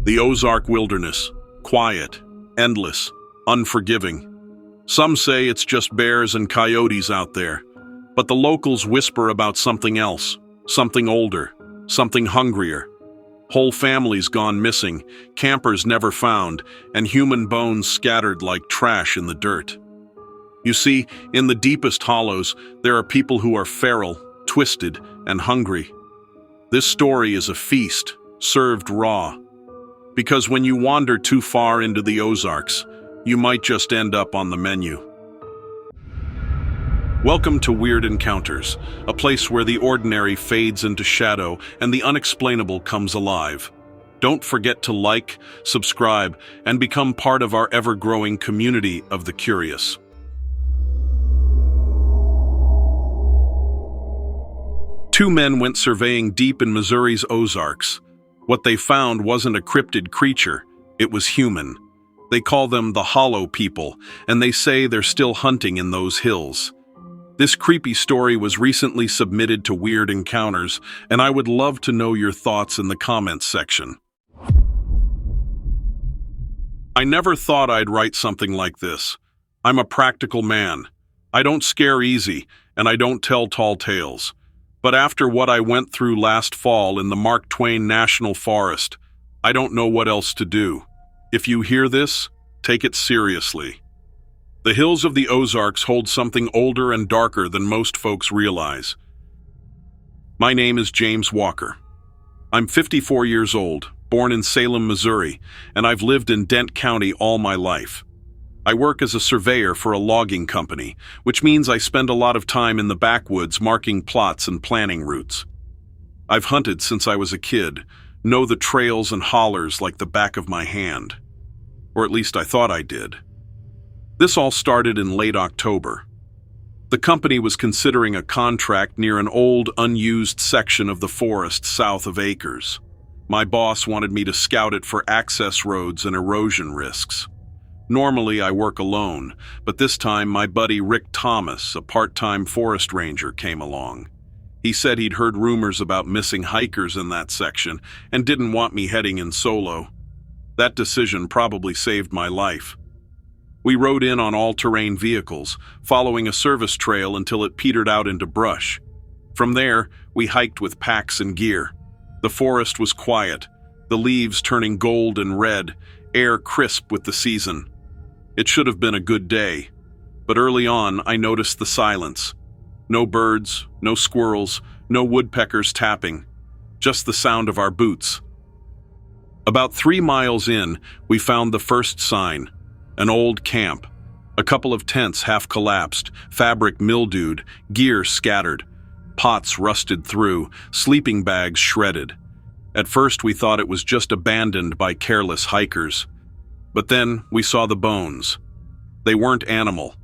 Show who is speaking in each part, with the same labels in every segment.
Speaker 1: The Ozark wilderness, quiet, endless, unforgiving. Some say it's just bears and coyotes out there, but the locals whisper about something else, something older, something hungrier. Whole families gone missing, campers never found, and human bones scattered like trash in the dirt. You see, in the deepest hollows, there are people who are feral, twisted, and hungry. This story is a feast, served raw. Because when you wander too far into the Ozarks, you might just end up on the menu. Welcome to Weird Encounters, a place where the ordinary fades into shadow and the unexplainable comes alive. Don't forget to like, subscribe, and become part of our ever-growing community of the curious. Two men went surveying deep in Missouri's Ozarks. What they found wasn't a cryptid creature, it was human. They call them the Hollow People, and they say they're still hunting in those hills. This creepy story was recently submitted to Weird Encounters, and I would love to know your thoughts in the comments section. I never thought I'd write something like this. I'm a practical man. I don't scare easy, and I don't tell tall tales. But after what I went through last fall in the Mark Twain National Forest, I don't know what else to do. If you hear this, take it seriously. The hills of the Ozarks hold something older and darker than most folks realize. My name is James Walker. I'm 54 years old, born in Salem, Missouri, and I've lived in Dent County all my life. I work as a surveyor for a logging company, which means I spend a lot of time in the backwoods marking plots and planning routes. I've hunted since I was a kid, know the trails and hollers like the back of my hand. Or at least I thought I did. This all started in late October. The company was considering a contract near an old, unused section of the forest south of Acres. My boss wanted me to scout it for access roads and erosion risks. Normally, I work alone, but this time my buddy Rick Thomas, a part-time forest ranger, came along. He said he'd heard rumors about missing hikers in that section and didn't want me heading in solo. That decision probably saved my life. We rode in on all-terrain vehicles, following a service trail until it petered out into brush. From there, we hiked with packs and gear. The forest was quiet, the leaves turning gold and red, air crisp with the season. It should have been a good day, but early on I noticed the silence. No birds, no squirrels, no woodpeckers tapping, just the sound of our boots. About 3 miles in, we found the first sign, an old camp. A couple of tents half collapsed, fabric mildewed, gear scattered, pots rusted through, sleeping bags shredded. At first we thought it was just abandoned by careless hikers. But then we saw the bones. They weren't animal.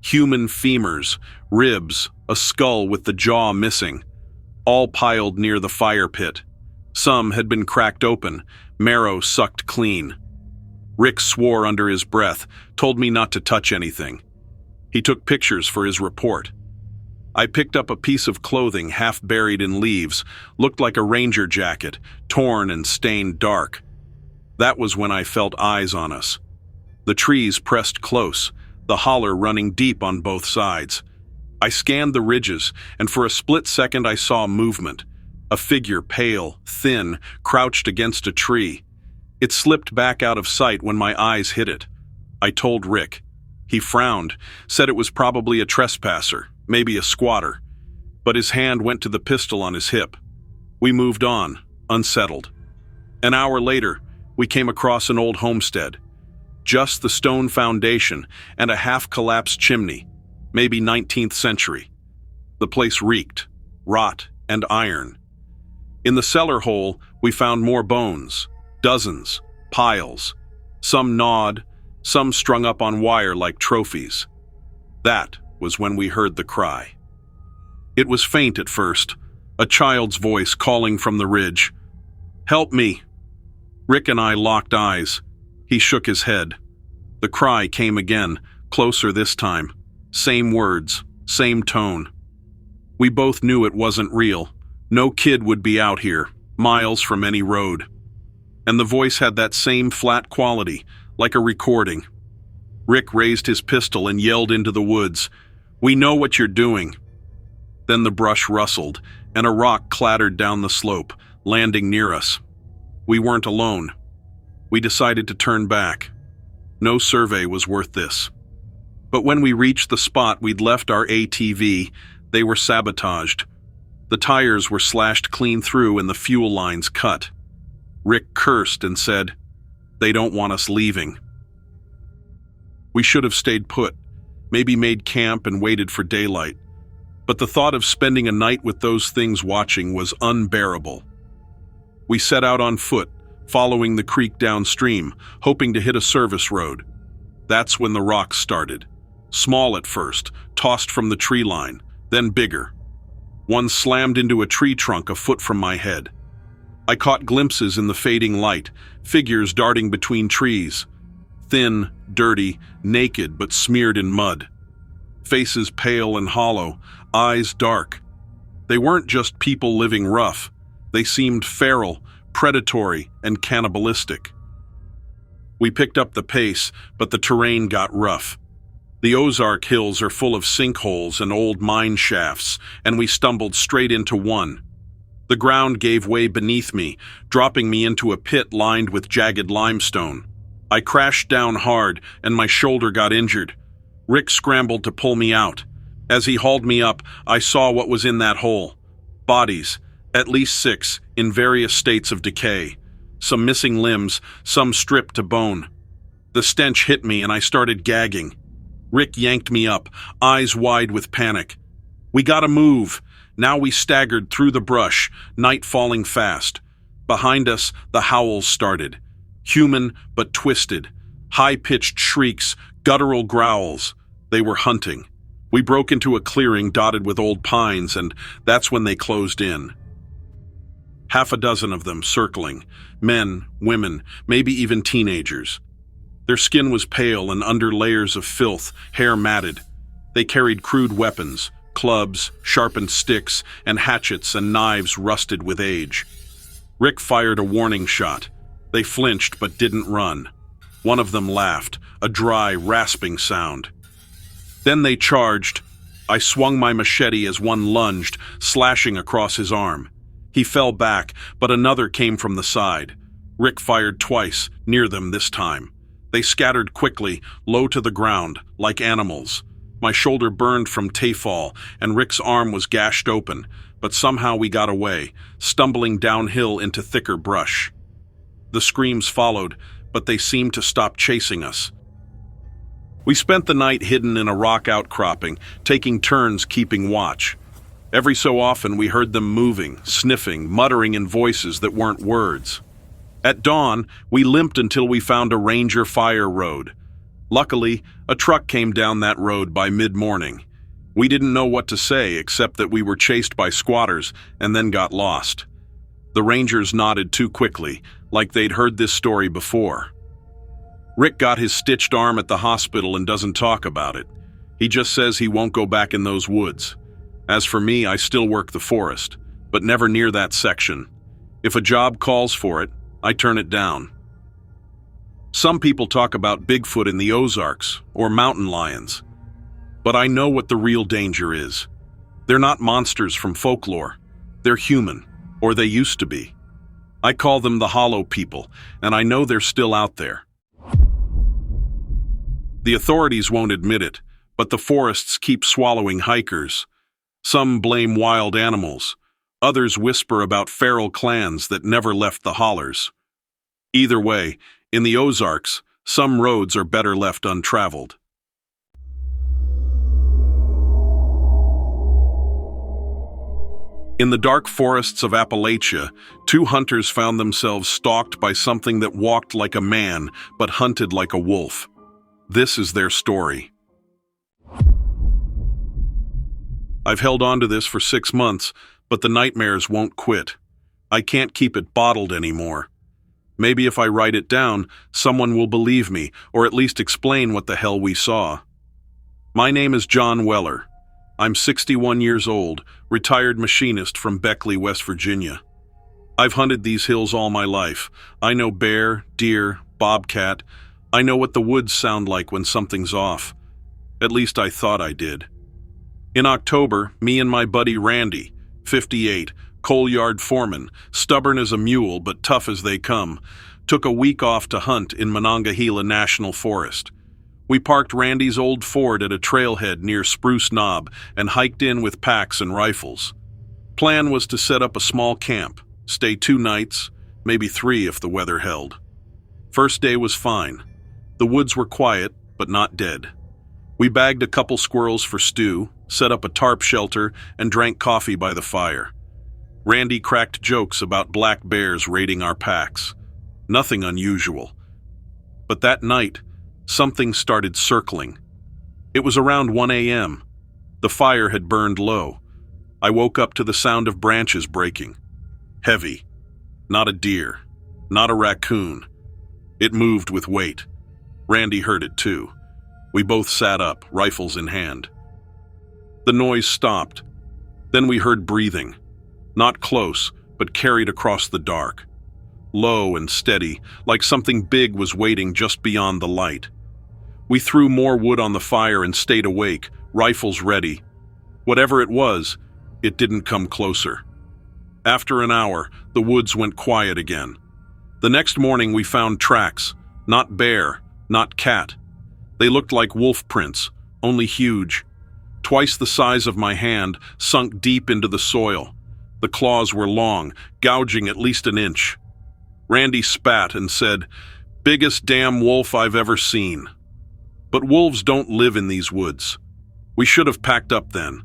Speaker 1: Human femurs, ribs, a skull with the jaw missing, all piled near the fire pit. Some had been cracked open, marrow sucked clean. Rick swore under his breath, told me not to touch anything. He took pictures for his report. I picked up a piece of clothing half buried in leaves, looked like a ranger jacket, torn and stained dark. That was when I felt eyes on us. The trees pressed close, the holler running deep on both sides. I scanned the ridges, and for a split second I saw movement. A figure, pale, thin, crouched against a tree. It slipped back out of sight when my eyes hit it. I told Rick. He frowned, said it was probably a trespasser, maybe a squatter. But his hand went to the pistol on his hip. We moved on, unsettled. An hour later, we came across an old homestead. Just the stone foundation and a half-collapsed chimney, maybe 19th century. The place reeked, rot and iron. In the cellar hole, we found more bones, dozens, piles. Some gnawed, some strung up on wire like trophies. That was when we heard the cry. It was faint at first, a child's voice calling from the ridge. "Help me!" Rick and I locked eyes. He shook his head. The cry came again, closer this time. Same words, same tone. We both knew it wasn't real. No kid would be out here, miles from any road. and the voice had that same flat quality, like a recording. Rick raised his pistol and yelled into the woods, "We know what you're doing." Then the brush rustled, and a rock clattered down the slope, landing near us. We weren't alone. We decided to turn back. No survey was worth this. But when we reached the spot we'd left our ATV, they were sabotaged. The tires were slashed clean through and the fuel lines cut. Rick cursed and said, "They don't want us leaving." We should have stayed put, maybe made camp and waited for daylight. But the thought of spending a night with those things watching was unbearable. We set out on foot, following the creek downstream, hoping to hit a service road. That's when the rocks started. Small at first, tossed from the tree line, then bigger. One slammed into a tree trunk a foot from my head. I caught glimpses in the fading light, figures darting between trees. Thin, dirty, naked but smeared in mud. Faces pale and hollow, eyes dark. They weren't just people living rough. They seemed feral, predatory, and cannibalistic. We picked up the pace, but the terrain got rough. The Ozark hills are full of sinkholes and old mine shafts, and we stumbled straight into one. The ground gave way beneath me, dropping me into a pit lined with jagged limestone. I crashed down hard, and my shoulder got injured. Rick scrambled to pull me out. As he hauled me up, I saw what was in that hole. Bodies, at least 6, in various states of decay. Some missing limbs, some stripped to bone. The stench hit me and I started gagging. Rick yanked me up, eyes wide with panic. "We gotta move." Now we staggered through the brush, night falling fast. Behind us, the howls started. Human but twisted. High-pitched shrieks, guttural growls. They were hunting. We broke into a clearing dotted with old pines, and that's when they closed in. 6 of them circling. Men, women, maybe even teenagers. Their skin was pale and under layers of filth, hair matted. They carried crude weapons, clubs, sharpened sticks, and hatchets and knives rusted with age. Rick fired a warning shot. They flinched but didn't run. One of them laughed, a dry, rasping sound. Then they charged. I swung my machete as one lunged, slashing across his arm. He fell back, but another came from the side. Rick fired twice, near them this time. They scattered quickly, low to the ground, like animals. My shoulder burned from tafall, and Rick's arm was gashed open, but somehow we got away, stumbling downhill into thicker brush. The screams followed, but they seemed to stop chasing us. We spent the night hidden in a rock outcropping, taking turns keeping watch. Every so often we heard them moving, sniffing, muttering in voices that weren't words. At dawn, we limped until we found a ranger fire road. Luckily, a truck came down that road by mid-morning. We didn't know what to say except that we were chased by squatters and then got lost. The rangers nodded too quickly, like they'd heard this story before. Rick got his stitched arm at the hospital and doesn't talk about it. He just says he won't go back in those woods. As for me, I still work the forest, but never near that section. If a job calls for it, I turn it down. Some people talk about Bigfoot in the Ozarks or mountain lions, but I know what the real danger is. They're not monsters from folklore. They're human, or they used to be. I call them the hollow people, and I know they're still out there. The authorities won't admit it, but the forests keep swallowing hikers. Some blame wild animals. Others whisper about feral clans that never left the hollers. Either way, in the Ozarks, some roads are better left untraveled. In the dark forests of Appalachia, 2 hunters found themselves stalked by something that walked like a man but hunted like a wolf. This is their story. I've held on to this for 6 months, but the nightmares won't quit. I can't keep it bottled anymore. Maybe if I write it down, someone will believe me, or at least explain what the hell we saw. My name is John Weller. I'm 61 years old, retired machinist from Beckley, West Virginia. I've hunted these hills all my life. I know bear, deer, bobcat. I know what the woods sound like when something's off. At least I thought I did. In October, me and my buddy Randy, 58, coal yard foreman, stubborn as a mule but tough as they come, took a week off to hunt in Monongahela National Forest. We parked Randy's old Ford at a trailhead near Spruce Knob and hiked in with packs and rifles. Plan was to set up a small camp, stay 2 nights, maybe 3 if the weather held. First day was fine. The woods were quiet, but not dead. We bagged a couple squirrels for stew, set up a tarp shelter, and drank coffee by the fire. Randy cracked jokes about black bears raiding our packs. Nothing unusual. But that night, something started circling. It was around 1 a.m. The fire had burned low. I woke up to the sound of branches breaking. Heavy. Not a deer. Not a raccoon. It moved with weight. Randy heard it too. We both sat up, rifles in hand. The noise stopped. Then we heard breathing. Not close, but carried across the dark. Low and steady, like something big was waiting just beyond the light. We threw more wood on the fire and stayed awake, rifles ready. Whatever it was, it didn't come closer. After an hour, the woods went quiet again. The next morning we found tracks, not bear, not cat. They looked like wolf prints, only huge. Twice the size of my hand, sunk deep into the soil. The claws were long, gouging at least an inch. Randy spat and said, "Biggest damn wolf I've ever seen." But wolves don't live in these woods. We should have packed up then.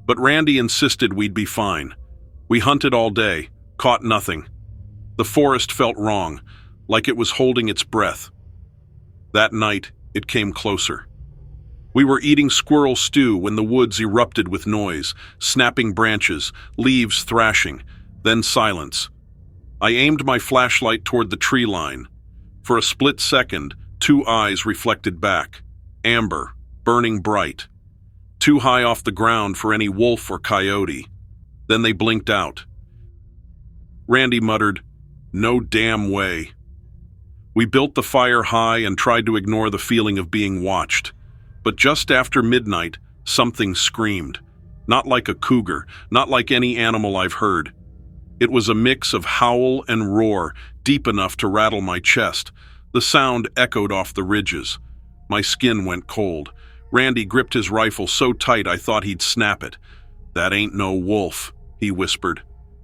Speaker 1: But Randy insisted we'd be fine. We hunted all day, caught nothing. The forest felt wrong, like it was holding its breath. That night, it came closer. We were eating squirrel stew when the woods erupted with noise, snapping branches, leaves thrashing, then silence. I aimed my flashlight toward the tree line. For a split second, 2 eyes reflected back, amber, burning bright. Too high off the ground for any wolf or coyote. Then they blinked out. Randy muttered, "No damn way." We built the fire high and tried to ignore the feeling of being watched. But just after midnight, something screamed. Not like a cougar, not like any animal I've heard. It was a mix of howl and roar, deep enough to rattle my chest. The sound echoed off the ridges. My skin went cold. Randy gripped his rifle so tight I thought he'd snap it. "That ain't no wolf," he whispered.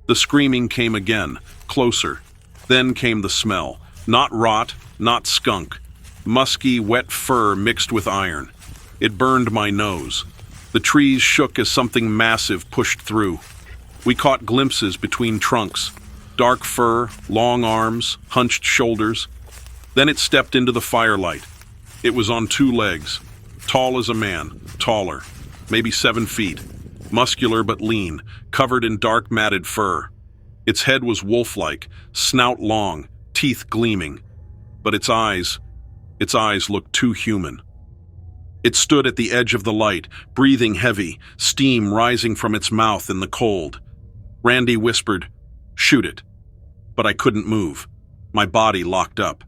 Speaker 1: The screaming came again, closer. Then came the smell. Not rot, not skunk. Musky, wet fur mixed with iron. It burned my nose. The trees shook as something massive pushed through. We caught glimpses between trunks. Dark fur, long arms, hunched shoulders. Then it stepped into the firelight. It was on 2 legs. Tall as a man, taller, maybe 7 feet. Muscular but lean, covered in dark matted fur. Its head was wolf-like, snout long, teeth gleaming. But its eyes looked too human. It stood at the edge of the light, breathing heavy, steam rising from its mouth in the cold. Randy whispered, "Shoot it." But I couldn't move. My body locked up.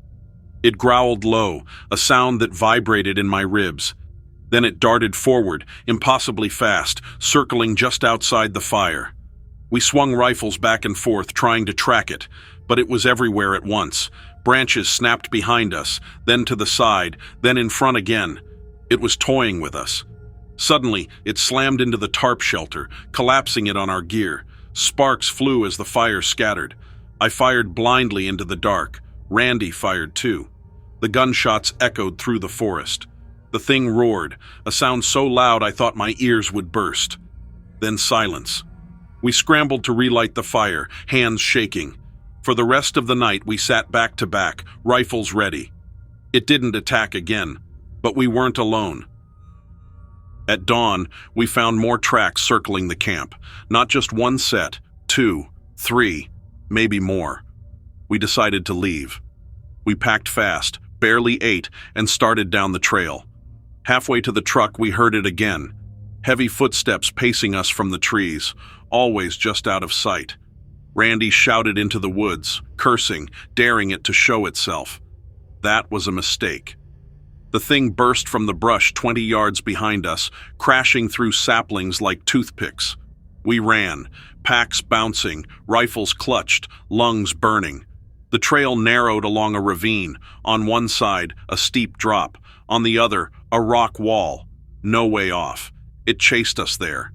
Speaker 1: It growled low, a sound that vibrated in my ribs. Then it darted forward, impossibly fast, circling just outside the fire. We swung rifles back and forth, trying to track it, but it was everywhere at once. Branches snapped behind us, then to the side, then in front again. It was toying with us. Suddenly, it slammed into the tarp shelter, collapsing it on our gear. Sparks flew as the fire scattered. I fired blindly into the dark. Randy fired too. The gunshots echoed through the forest. The thing roared, a sound so loud I thought my ears would burst. Then silence. We scrambled to relight the fire, hands shaking. For the rest of the night we sat back to back, rifles ready. It didn't attack again, but we weren't alone. At dawn, we found more tracks circling the camp. Not just 1 set, 2, 3, maybe more. We decided to leave. We packed fast, barely ate, and started down the trail. Halfway to the truck, we heard it again. Heavy footsteps pacing us from the trees, always just out of sight. Randy shouted into the woods, cursing, daring it to show itself. That was a mistake. The thing burst from the brush 20 yards behind us, crashing through saplings like toothpicks. We ran, packs bouncing, rifles clutched, lungs burning. The trail narrowed along a ravine. On one side, a steep drop. On the other, a rock wall. No way off. It chased us there.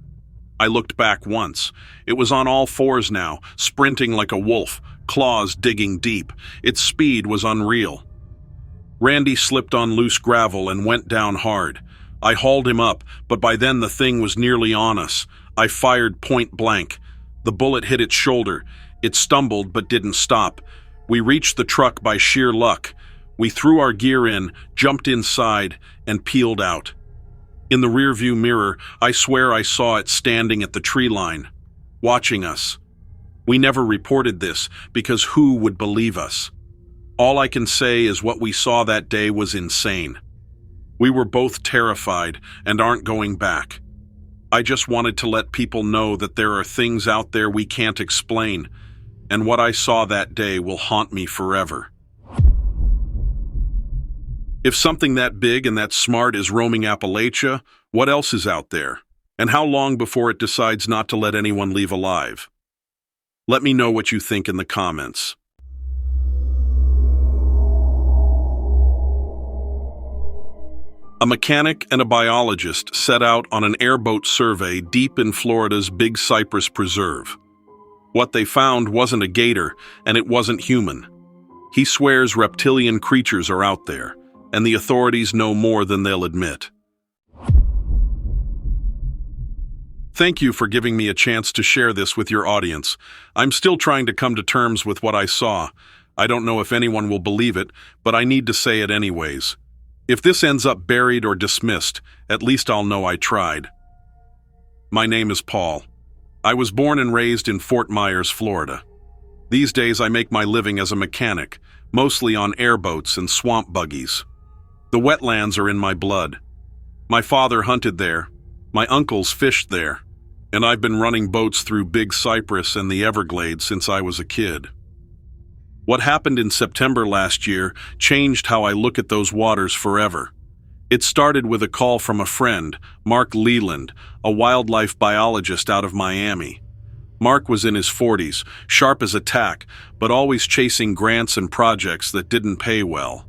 Speaker 1: I looked back once. It was on all fours now, sprinting like a wolf, claws digging deep. Its speed was unreal. Randy slipped on loose gravel and went down hard. I hauled him up, but by then the thing was nearly on us. I fired point blank. The bullet hit its shoulder. It stumbled but didn't stop. We reached the truck by sheer luck. We threw our gear in, jumped inside, and peeled out. In the rearview mirror, I swear I saw it standing at the tree line, watching us. We never reported this because who would believe us? All I can say is what we saw that day was insane. We were both terrified and aren't going back. I just wanted to let people know that there are things out there we can't explain, and what I saw that day will haunt me forever. If something that big and that smart is roaming Appalachia, what else is out there? And how long before it decides not to let anyone leave alive? Let me know what you think in the comments. A mechanic and a biologist set out on an airboat survey deep in Florida's Big Cypress Preserve. What they found wasn't a gator, and it wasn't human. He swears reptilian creatures are out there, and the authorities know more than they'll admit. Thank you for giving me a chance to share this with your audience. I'm still trying to come to terms with what I saw. I don't know if anyone will believe it, but I need to say it anyways. If this ends up buried or dismissed, at least I'll know I tried. My name is Paul. I was born and raised in Fort Myers, Florida. These days I make my living as a mechanic, mostly on airboats and swamp buggies. The wetlands are in my blood. My father hunted there, my uncles fished there, and I've been running boats through Big Cypress and the Everglades since I was a kid. What happened in September last year changed how I look at those waters forever. It started with a call from a friend, Mark Leland, a wildlife biologist out of Miami. Mark was in his 40s, sharp as a tack, but always chasing grants and projects that didn't pay well.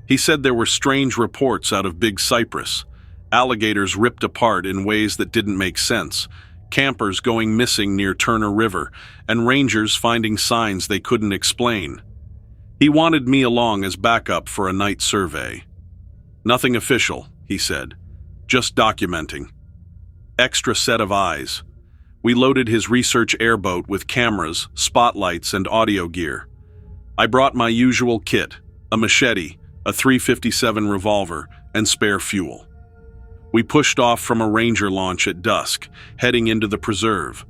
Speaker 1: He said there were strange reports out of Big Cypress, alligators ripped apart in ways that didn't make sense, campers going missing near Turner River, and rangers finding signs they couldn't explain. He wanted me along as backup for a night survey. Nothing official, he said, just documenting. Extra set of eyes. We loaded his research airboat with cameras, spotlights, and audio gear. I brought my usual kit, a machete, a .357 revolver, and spare fuel. We pushed off from a ranger launch at dusk, heading into the preserve.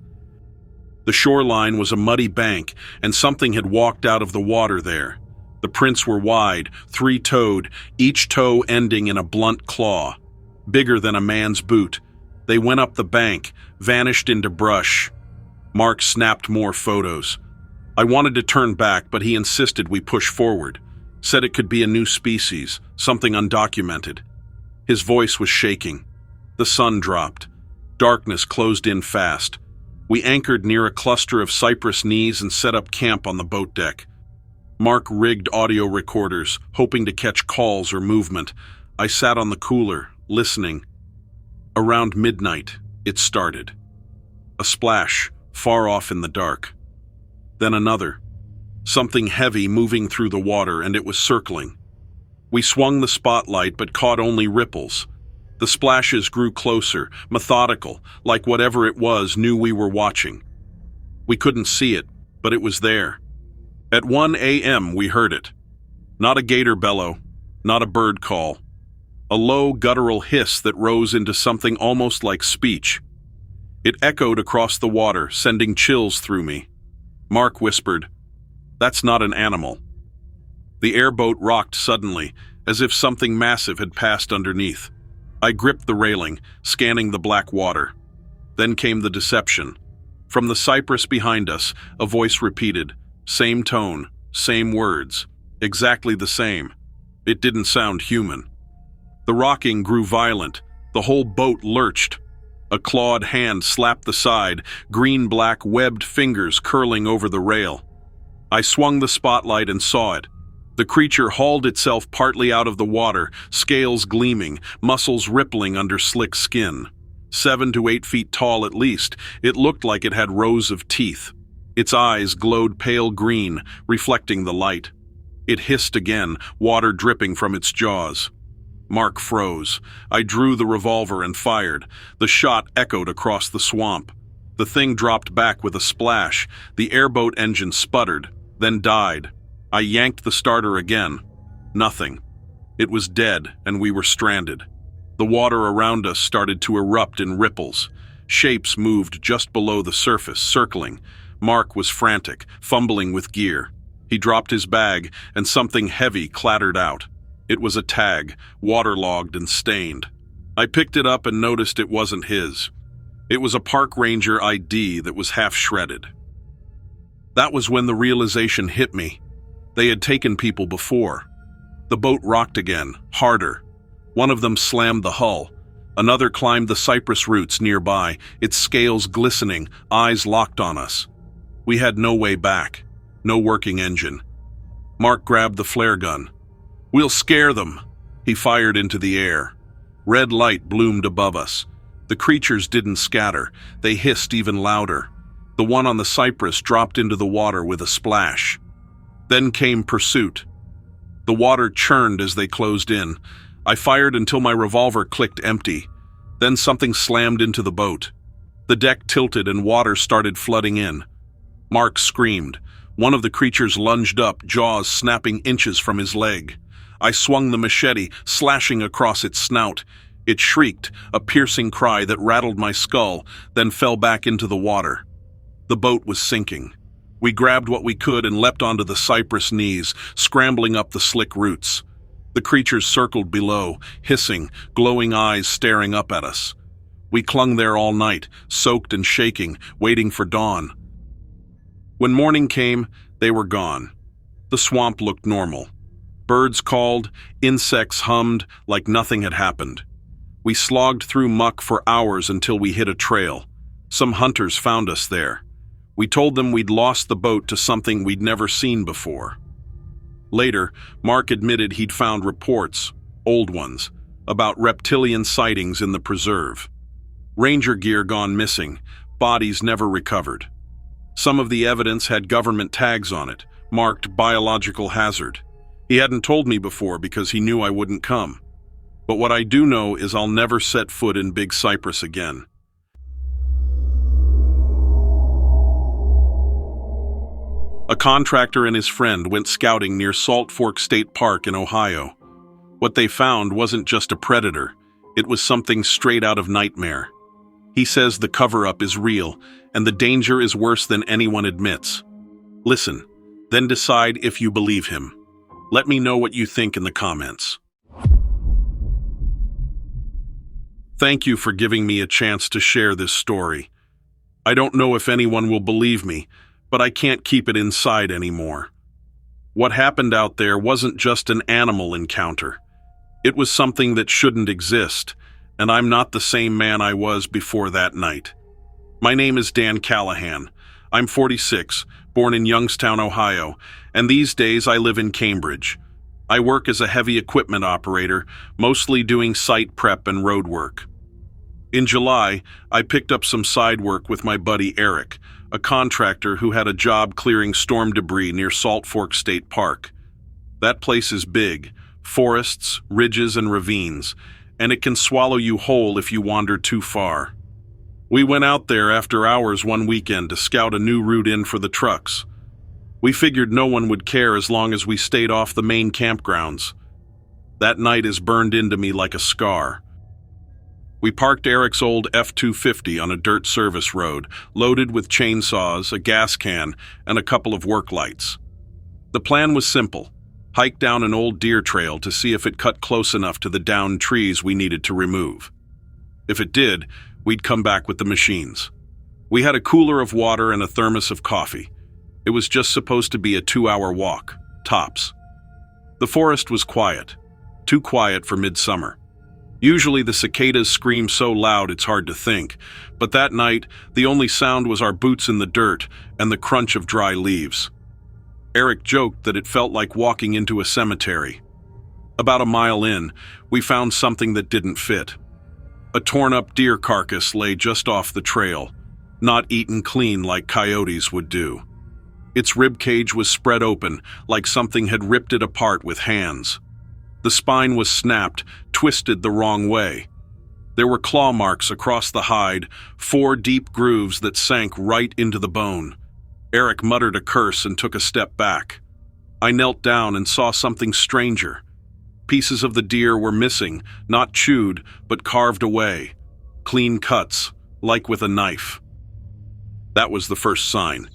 Speaker 1: The shoreline was a muddy bank, and something had walked out of the water there. The prints were wide, three-toed, each toe ending in a blunt claw, bigger than a man's boot. They went up the bank, vanished into brush. Mark snapped more photos. I wanted to turn back, but he insisted we push forward, said it could be a new species, something undocumented. His voice was shaking. The sun dropped. Darkness closed in fast. We anchored near a cluster of cypress knees and set up camp on the boat deck. Mark rigged audio recorders, hoping to catch calls or movement. I sat on the cooler, listening. Around midnight, it started. A splash, far off in the dark. Then another. Something heavy moving through the water, and it was circling. We swung the spotlight but caught only ripples. The splashes grew closer, methodical, like whatever it was knew we were watching. We couldn't see it, but it was there. At 1 a.m. we heard it. Not a gator bellow, not a bird call. A low guttural hiss that rose into something almost like speech. It echoed across the water, sending chills through me. Mark whispered, "That's not an animal." The airboat rocked suddenly, as if something massive had passed underneath. I gripped the railing, scanning the black water. Then came the deception. From the cypress behind us, a voice repeated, same tone, same words, exactly the same. It didn't sound human. The rocking grew violent. The whole boat lurched. A clawed hand slapped the side, green-black webbed fingers curling over the rail. I swung the spotlight and saw it. The creature hauled itself partly out of the water, scales gleaming, muscles rippling under slick skin. 7 to 8 feet tall at least, it looked like it had rows of teeth. Its eyes glowed pale green, reflecting the light. It hissed again, water dripping from its jaws. Mark froze. I drew the revolver and fired. The shot echoed across the swamp. The thing dropped back with a splash. The airboat engine sputtered, then died. I yanked the starter again. Nothing. It was dead, and we were stranded. The water around us started to erupt in ripples. Shapes moved just below the surface, circling. Mark was frantic, fumbling with gear. He dropped his bag, and something heavy clattered out. It was a tag, waterlogged and stained. I picked it up and noticed it wasn't his. It was a park ranger ID that was half shredded. That was when the realization hit me. They had taken people before. The boat rocked again, harder. One of them slammed the hull. Another climbed the cypress roots nearby, its scales glistening, eyes locked on us. We had no way back, no working engine. Mark grabbed the flare gun. We'll scare them. He fired into the air. Red light bloomed above us. The creatures didn't scatter. They hissed even louder. The one on the cypress dropped into the water with a splash. Then came pursuit. The water churned as they closed in. I fired until my revolver clicked empty. Then something slammed into the boat. The deck tilted and water started flooding in. Mark screamed. One of the creatures lunged up, jaws snapping inches from his leg. I swung the machete, slashing across its snout. It shrieked, a piercing cry that rattled my skull, then fell back into the water. The boat was sinking. We grabbed what we could and leapt onto the cypress knees, scrambling up the slick roots. The creatures circled below, hissing, glowing eyes staring up at us. We clung there all night, soaked and shaking, waiting for dawn. When morning came, they were gone. The swamp looked normal. Birds called, insects hummed like nothing had happened. We slogged through muck for hours until we hit a trail. Some hunters found us there. We told them we'd lost the boat to something we'd never seen before. Later, Mark admitted he'd found reports, old ones, about reptilian sightings in the preserve. Ranger gear gone missing, bodies never recovered. Some of the evidence had government tags on it, marked biological hazard. He hadn't told me before because he knew I wouldn't come. But what I do know is I'll never set foot in Big Cypress again. A contractor and his friend went scouting near Salt Fork State Park in Ohio. What they found wasn't just a predator, it was something straight out of nightmare. He says the cover-up is real, and the danger is worse than anyone admits. Listen, then decide if you believe him. Let me know what you think in the comments. Thank you for giving me a chance to share this story. I don't know if anyone will believe me, but I can't keep it inside anymore. What happened out there wasn't just an animal encounter. It was something that shouldn't exist, and I'm not the same man I was before that night. My name is Dan Callahan. I'm 46, born in Youngstown, Ohio, and these days I live in Cambridge. I work as a heavy equipment operator, mostly doing site prep and road work. In July, I picked up some side work with my buddy Eric, a contractor who had a job clearing storm debris near Salt Fork State Park. That place is big, forests, ridges, and ravines, and it can swallow you whole if you wander too far. We went out there after hours one weekend to scout a new route in for the trucks. We figured no one would care as long as we stayed off the main campgrounds. That night is burned into me like a scar. We parked Eric's old F-250 on a dirt service road, loaded with chainsaws, a gas can, and a couple of work lights. The plan was simple: hike down an old deer trail to see if it cut close enough to the downed trees we needed to remove. If it did, we'd come back with the machines. We had a cooler of water and a thermos of coffee. It was just supposed to be a 2-hour walk, tops. The forest was quiet, too quiet for midsummer. Usually the cicadas scream so loud it's hard to think, but that night the only sound was our boots in the dirt and the crunch of dry leaves. Eric joked that it felt like walking into a cemetery. About a mile in, we found something that didn't fit. A torn-up deer carcass lay just off the trail, not eaten clean like coyotes would do. Its ribcage was spread open, like something had ripped it apart with hands. The spine was snapped, twisted the wrong way. There were claw marks across the hide, 4 deep grooves that sank right into the bone. Eric muttered a curse and took a step back. I knelt down and saw something stranger. Pieces of the deer were missing, not chewed, but carved away. Clean cuts, like with a knife. That was the first sign.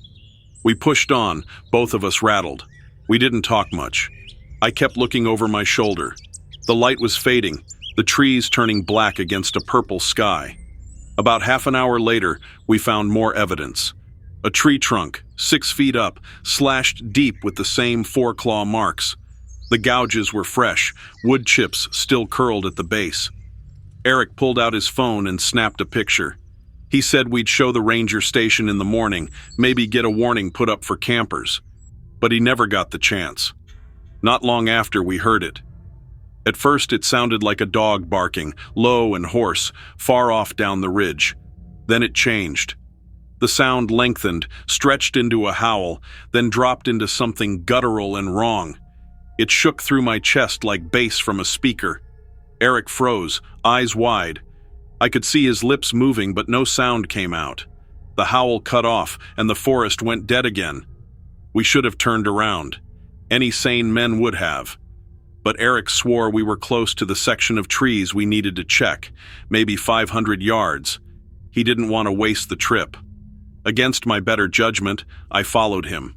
Speaker 1: We pushed on, both of us rattled. We didn't talk much. I kept looking over my shoulder. The light was fading, the trees turning black against a purple sky. About half an hour later, we found more evidence. A tree trunk, 6 feet up, slashed deep with the same 4 claw marks. The gouges were fresh, wood chips still curled at the base. Eric pulled out his phone and snapped a picture. He said we'd show the ranger station in the morning, maybe get a warning put up for campers. But he never got the chance. Not long after, we heard it. At first, it sounded like a dog barking, low and hoarse, far off down the ridge. Then it changed. The sound lengthened, stretched into a howl, then dropped into something guttural and wrong. It shook through my chest like bass from a speaker. Eric froze, eyes wide. I could see his lips moving, but no sound came out. The howl cut off, and the forest went dead again. We should have turned around. Any sane men would have. But Eric swore we were close to the section of trees we needed to check, maybe 500 yards. He didn't want to waste the trip. Against my better judgment, I followed him.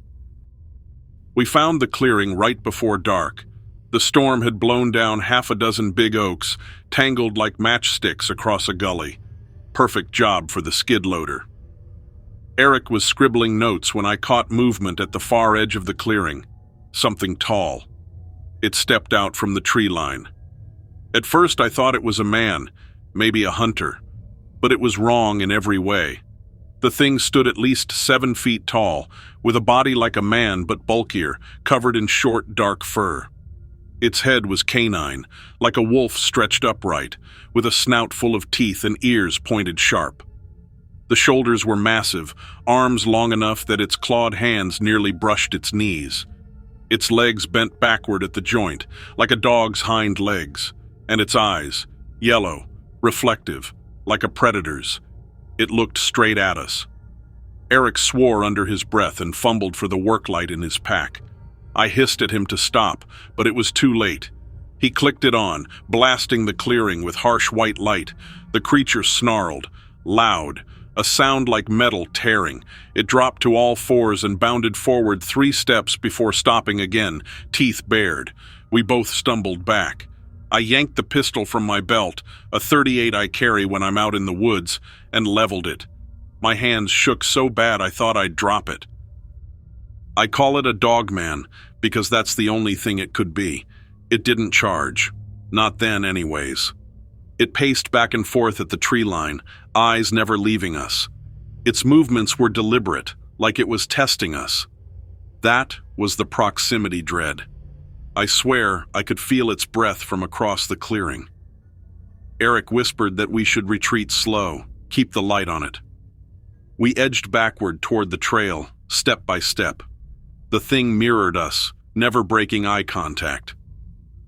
Speaker 1: We found the clearing right before dark. The storm had blown down 6 big oaks, tangled like matchsticks across a gully. Perfect job for the skid loader. Eric was scribbling notes when I caught movement at the far edge of the clearing. Something tall. It stepped out from the tree line. At first I thought it was a man, maybe a hunter, but it was wrong in every way. The thing stood at least 7 feet tall, with a body like a man but bulkier, covered in short, dark fur. Its head was canine, like a wolf stretched upright, with a snout full of teeth and ears pointed sharp. The shoulders were massive, arms long enough that its clawed hands nearly brushed its knees. Its legs bent backward at the joint, like a dog's hind legs, and its eyes, yellow, reflective, like a predator's. It looked straight at us. Eric swore under his breath and fumbled for the work light in his pack. I hissed at him to stop, but it was too late. He clicked it on, blasting the clearing with harsh white light. The creature snarled, loud, a sound like metal tearing. It dropped to all fours and bounded forward 3 steps before stopping again, teeth bared. We both stumbled back. I yanked the pistol from my belt, a .38 I carry when I'm out in the woods, and leveled it. My hands shook so bad I thought I'd drop it. I call it a Dogman because that's the only thing it could be. It didn't charge. Not then, anyways. It paced back and forth at the tree line, eyes never leaving us. Its movements were deliberate, like it was testing us. That was the proximity dread. I swear I could feel its breath from across the clearing. Eric whispered that we should retreat slow, keep the light on it. We edged backward toward the trail, step by step. The thing mirrored us, never breaking eye contact.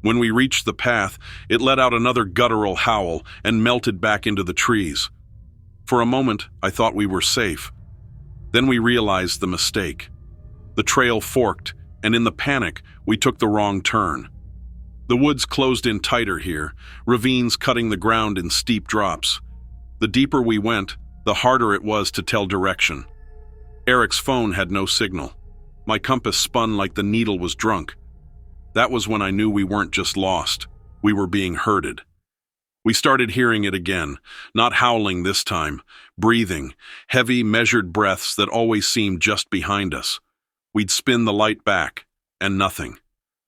Speaker 1: When we reached the path, it let out another guttural howl and melted back into the trees. For a moment, I thought we were safe. Then we realized the mistake. The trail forked, and in the panic, we took the wrong turn. The woods closed in tighter here, ravines cutting the ground in steep drops. The deeper we went, the harder it was to tell direction. Eric's phone had no signal. My compass spun like the needle was drunk. That was when I knew we weren't just lost, we were being herded. We started hearing it again, not howling this time, breathing, heavy, measured breaths that always seemed just behind us. We'd spin the light back, and nothing.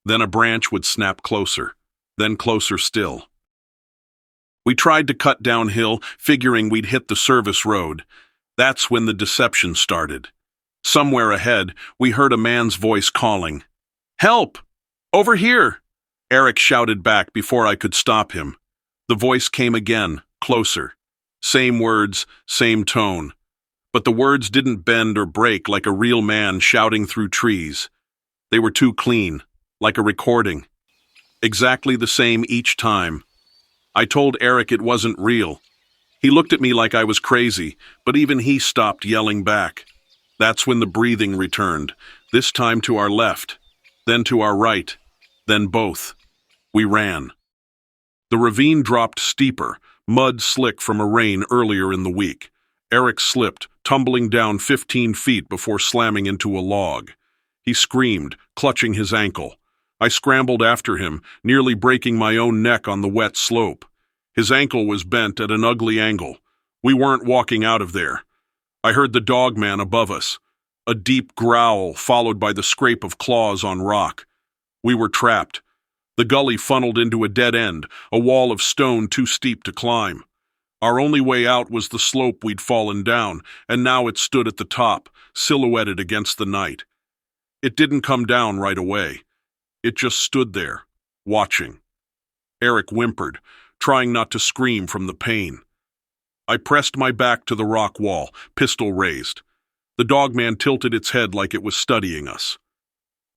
Speaker 1: Then a branch would snap closer, then closer still. We tried to cut downhill, figuring we'd hit the service road. That's when the deception started. Somewhere ahead, we heard a man's voice calling, "Help! Over here!" Eric shouted back before I could stop him. The voice came again, closer. Same words, same tone. But the words didn't bend or break like a real man shouting through trees. They were too clean, like a recording. Exactly the same each time. I told Eric it wasn't real. He looked at me like I was crazy, but even he stopped yelling back. That's when the breathing returned, this time to our left, then to our right, then both. We ran. The ravine dropped steeper, mud slick from a rain earlier in the week. Eric slipped, tumbling down 15 feet before slamming into a log. He screamed, clutching his ankle. I scrambled after him, nearly breaking my own neck on the wet slope. His ankle was bent at an ugly angle. We weren't walking out of there. I heard the Dogman above us, a deep growl followed by the scrape of claws on rock. We were trapped. The gully funneled into a dead end, a wall of stone too steep to climb. Our only way out was the slope we'd fallen down, and now it stood at the top, silhouetted against the night. It didn't come down right away. It just stood there, watching. Eric whimpered, trying not to scream from the pain. I pressed my back to the rock wall, pistol raised. The Dogman tilted its head like it was studying us.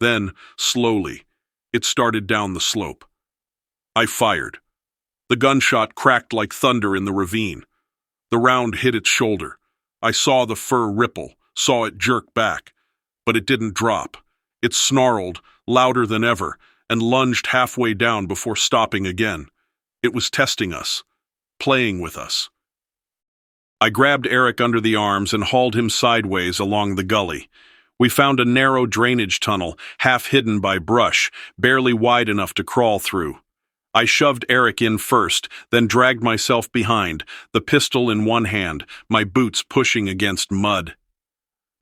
Speaker 1: Then, slowly, it started down the slope. I fired. The gunshot cracked like thunder in the ravine. The round hit its shoulder. I saw the fur ripple, saw it jerk back. But it didn't drop. It snarled, louder than ever, and lunged halfway down before stopping again. It was testing us, playing with us. I grabbed Eric under the arms and hauled him sideways along the gully. We found a narrow drainage tunnel, half hidden by brush, barely wide enough to crawl through. I shoved Eric in first, then dragged myself behind, the pistol in one hand, my boots pushing against mud.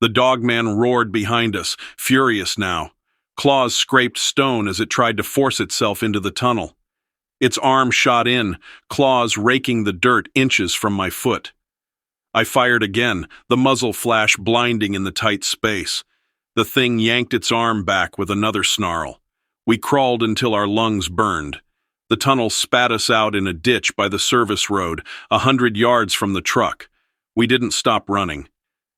Speaker 1: The Dogman roared behind us, furious now. Claws scraped stone as it tried to force itself into the tunnel. Its arm shot in, claws raking the dirt inches from my foot. I fired again, the muzzle flash blinding in the tight space. The thing yanked its arm back with another snarl. We crawled until our lungs burned. The tunnel spat us out in a ditch by the service road, 100 yards from the truck. We didn't stop running.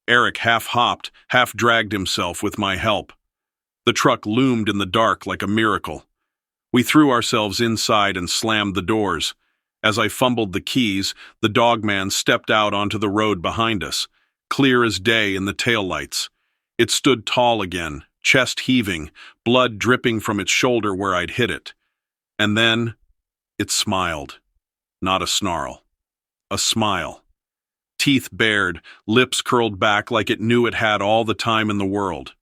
Speaker 1: Eric half-hopped, half-dragged himself with my help. The truck loomed in the dark like a miracle. We threw ourselves inside and slammed the doors. As I fumbled the keys, the Dogman stepped out onto the road behind us, clear as day in the taillights. It stood tall again, chest heaving, blood dripping from its shoulder where I'd hit it. And then, it smiled. Not a snarl. A smile. Teeth bared, lips curled back like it knew it had all the time in the world.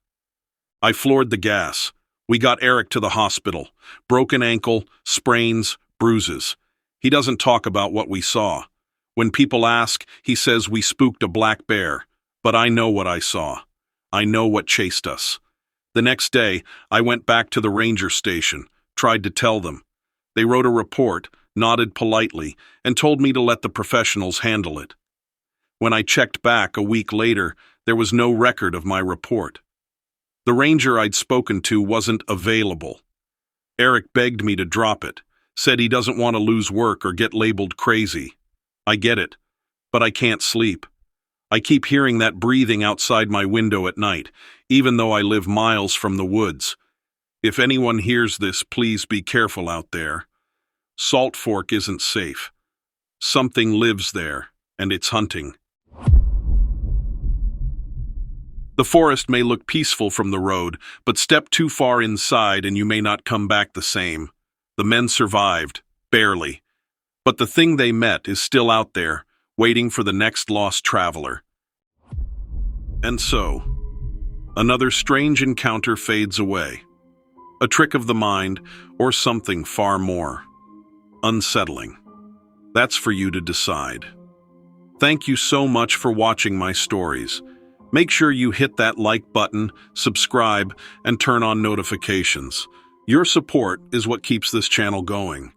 Speaker 1: I floored the gas. We got Eric to the hospital. Broken ankle, sprains, bruises. He doesn't talk about what we saw. When people ask, he says we spooked a black bear. But I know what I saw. I know what chased us. The next day, I went back to the ranger station, tried to tell them. They wrote a report, nodded politely, and told me to let the professionals handle it. When I checked back a week later, there was no record of my report. The ranger I'd spoken to wasn't available. Eric begged me to drop it, said he doesn't want to lose work or get labeled crazy. I get it, but I can't sleep. I keep hearing that breathing outside my window at night, even though I live miles from the woods. If anyone hears this, please be careful out there. Salt Fork isn't safe. Something lives there, and it's hunting. The forest may look peaceful from the road, but step too far inside and you may not come back the same. The men survived, barely. But the thing they met is still out there, waiting for the next lost traveler. And so, another strange encounter fades away. A trick of the mind, or something far more unsettling. That's for you to decide. Thank you so much for watching my stories. Make sure you hit that like button, subscribe, and turn on notifications. Your support is what keeps this channel going.